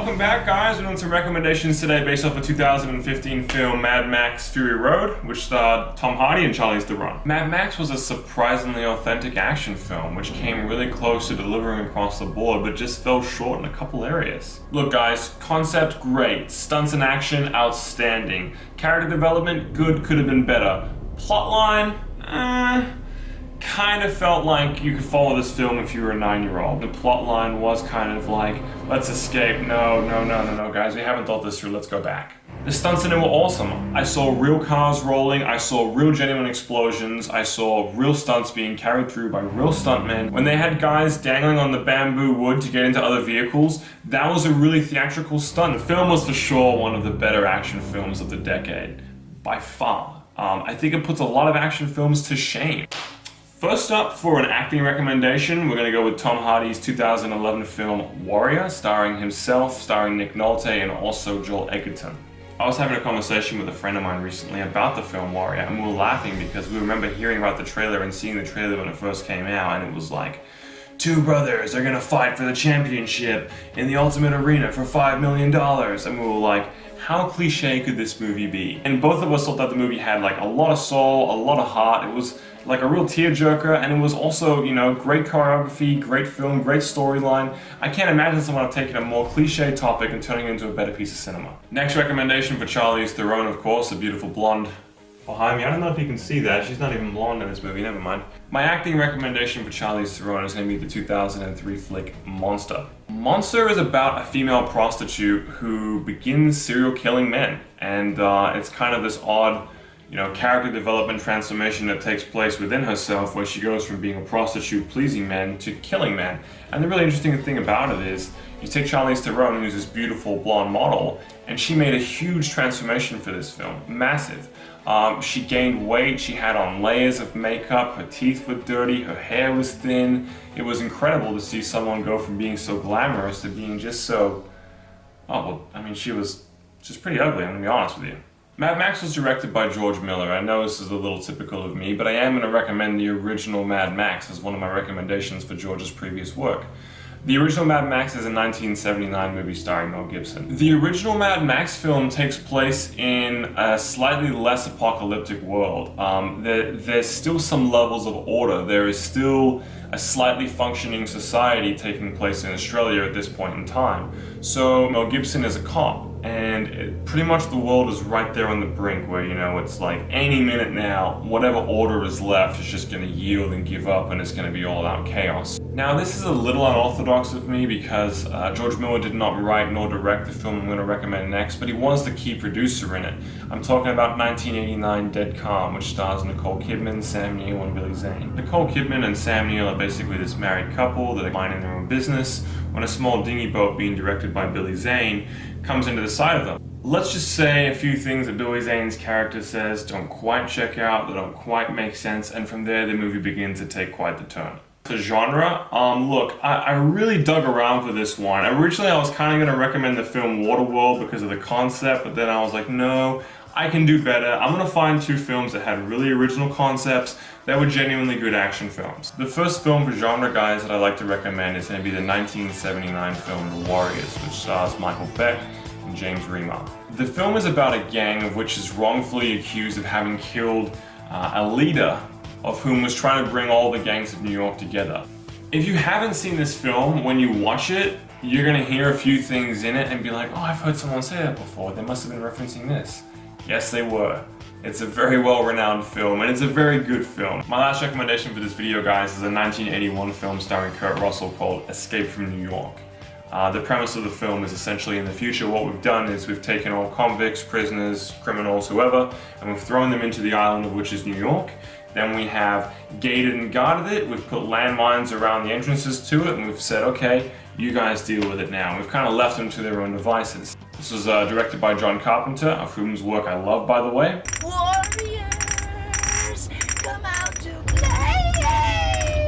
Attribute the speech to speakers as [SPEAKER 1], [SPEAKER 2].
[SPEAKER 1] Welcome back, guys. We're doing some recommendations today based off a 2015 film, Mad Max Fury Road, which starred Tom Hardy and Charlize Theron. Mad Max was a surprisingly authentic action film, which came really close to delivering across the board, but just fell short in a couple areas. Look, guys, concept great, stunts and action outstanding, character development good, could have been better, plotline, kind of felt like you could follow this film if you were a 9-year-old. The plot line was kind of like, let's escape. No, guys, we haven't thought this through, let's go back. The stunts in it were awesome. I saw real cars rolling, I saw real genuine explosions, I saw real stunts being carried through by real stuntmen. When they had guys dangling on the bamboo wood to get into other vehicles, that was a really theatrical stunt. The film was for sure one of the better action films of the decade, by far. I think it puts a lot of action films to shame. First up, for an acting recommendation, we're going to go with Tom Hardy's 2011 film Warrior, starring himself, starring Nick Nolte, and also Joel Edgerton. I was having a conversation with a friend of mine recently about the film Warrior, and we were laughing because we remember hearing about the trailer and seeing the trailer when it first came out, and it was like, two brothers are going to fight for the championship in the Ultimate Arena for $5 million, and we were like, how cliche could this movie be? And both of us thought that the movie had like a lot of soul, a lot of heart. It was like a real tearjerker, and it was also, you know, great choreography, great film, great storyline. I can't imagine someone have taken a more cliche topic and turning it into a better piece of cinema. Next recommendation for Charlize Theron, of course, a beautiful blonde behind me. I don't know if you can see that. She's not even blonde in this movie, never mind. My acting recommendation for Charlize Theron is going to be the 2003 flick Monster. Monster is about a female prostitute who begins serial killing men, and it's kind of this odd, you know, character development transformation that takes place within herself, where she goes from being a prostitute pleasing men to killing men. And the really interesting thing about it is, you take Charlize Theron, who's this beautiful blonde model, and she made a huge transformation for this film, massive. She gained weight, she had on layers of makeup, her teeth were dirty, her hair was thin. It was incredible to see someone go from being so glamorous to being just so, she was just pretty ugly, I'm gonna be honest with you. Mad Max was directed by George Miller. I know this is a little typical of me, but I am going to recommend the original Mad Max as one of my recommendations for George's previous work. The original Mad Max is a 1979 movie starring Mel Gibson. The original Mad Max film takes place in a slightly less apocalyptic world. There's still some levels of order. There is still a slightly functioning society taking place in Australia at this point in time. So Mel Gibson is a cop, and pretty much the world is right there on the brink where, you know, it's like any minute now, whatever order is left is just going to yield and give up, and it's going to be all out chaos. Now, this is a little unorthodox of me because George Miller did not write nor direct the film I'm going to recommend next, but he was the key producer in it. I'm talking about 1989 Dead Calm, which stars Nicole Kidman, Sam Neill, and Billy Zane. Nicole Kidman and Sam Neill are basically this married couple that are minding their own business when a small dinghy boat being directed by Billy Zane comes into the side of them. Let's just say a few things that Billy Zane's character says don't quite check out, that don't quite make sense, and from there the movie begins to take quite the turn. For genre, look, I really dug around for this one. Originally I was kind of going to recommend the film Waterworld because of the concept, but then I was like, no, I can do better. I'm going to find two films that had really original concepts that were genuinely good action films. The first film for genre guys that I like to recommend is going to be the 1979 film The Warriors, which stars Michael Beck and James Remar. The film is about a gang of which is wrongfully accused of having killed a leader of whom was trying to bring all the gangs of New York together. If you haven't seen this film, when you watch it, you're going to hear a few things in it and be like, oh, I've heard someone say that before, they must have been referencing this. Yes, they were. It's a very well-renowned film, and it's a very good film. My last recommendation for this video, guys, is a 1981 film starring Kurt Russell called Escape from New York. The premise of the film is essentially, in the future, what we've done is we've taken all convicts, prisoners, criminals, whoever, and we've thrown them into the island of which is New York. Then we have gated and guarded it, we've put landmines around the entrances to it, and we've said, okay, you guys deal with it now. We've kind of left them to their own devices. This was directed by John Carpenter, of whose work I love, by the way.